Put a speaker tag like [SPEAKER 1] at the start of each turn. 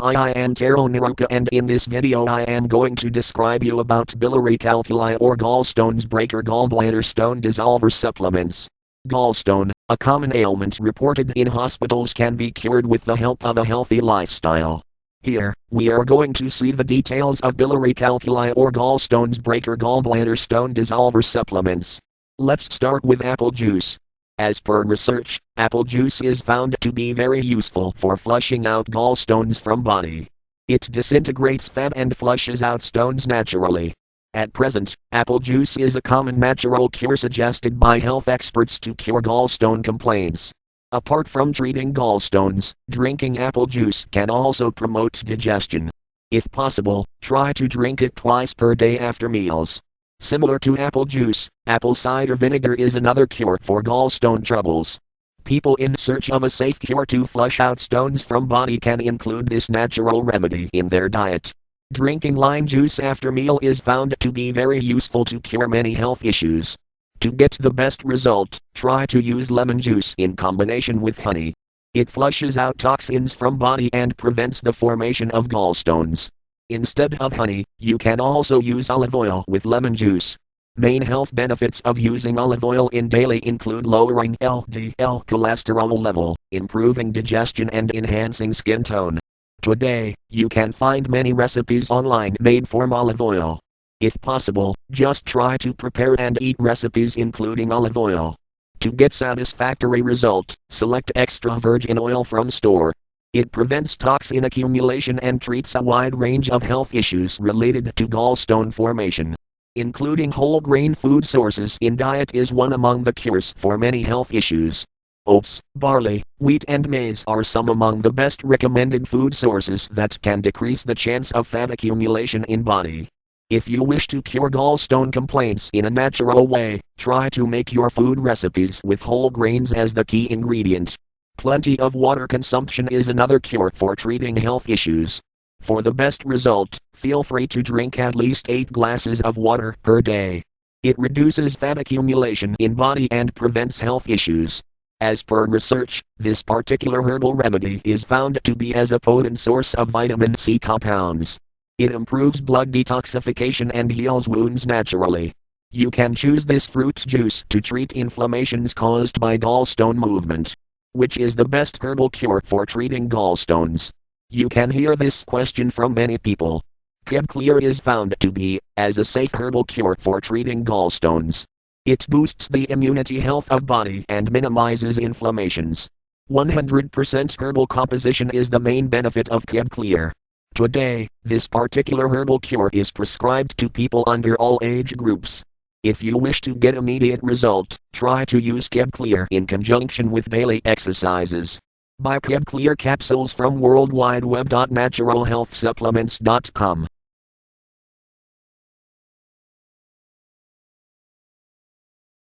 [SPEAKER 1] Hi, I am Taro Naruka, and in this video I am going to describe you about biliary calculi or gallstones breaker gallbladder stone dissolver supplements. Gallstone, a common ailment reported in hospitals, can be cured with the help of a healthy lifestyle. Here, we are going to see the details of biliary calculi or gallstones breaker gallbladder stone dissolver supplements. Let's start with apple juice. As per research, apple juice is found to be very useful for flushing out gallstones from body. It disintegrates fat and flushes out stones naturally. At present, apple juice is a common natural cure suggested by health experts to cure gallstone complaints. Apart from treating gallstones, drinking apple juice can also promote digestion. If possible, try to drink it twice per day after meals. Similar to apple juice, apple cider vinegar is another cure for gallstone troubles. People in search of a safe cure to flush out stones from body can include this natural remedy in their diet. Drinking lime juice after meal is found to be very useful to cure many health issues. To get the best result, try to use lemon juice in combination with honey. It flushes out toxins from body and prevents the formation of gallstones. Instead of honey, you can also use olive oil with lemon juice. Main health benefits of using olive oil in daily include lowering LDL cholesterol level, improving digestion and enhancing skin tone. Today, you can find many recipes online made from olive oil. If possible, just try to prepare and eat recipes including olive oil. To get satisfactory result, select extra virgin oil from store. It prevents toxin accumulation and treats a wide range of health issues related to gallstone formation. Including whole grain food sources in diet is one among the cures for many health issues. Oats, barley, wheat and maize are some among the best recommended food sources that can decrease the chance of fat accumulation in body. If you wish to cure gallstone complaints in a natural way, try to make your food recipes with whole grains as the key ingredient. Plenty of water consumption is another cure for treating health issues. For the best result, feel free to drink at least 8 glasses of water per day. It reduces fat accumulation in body and prevents health issues. As per research, this particular herbal remedy is found to be as a potent source of vitamin C compounds. It improves blood detoxification and heals wounds naturally. You can choose this fruit juice to treat inflammations caused by gallstone movement. Which is the best herbal cure for treating gallstones? You can hear this question from many people. KebClear is found to be as a safe herbal cure for treating gallstones. It boosts the immunity health of body and minimizes inflammations. 100% herbal composition is the main benefit of KebClear. Today, this particular herbal cure is prescribed to people under all age groups. If you wish to get immediate result, try to use KebClear in conjunction with daily exercises. Buy KebClear capsules from worldwideweb.naturalhealthsupplements.com.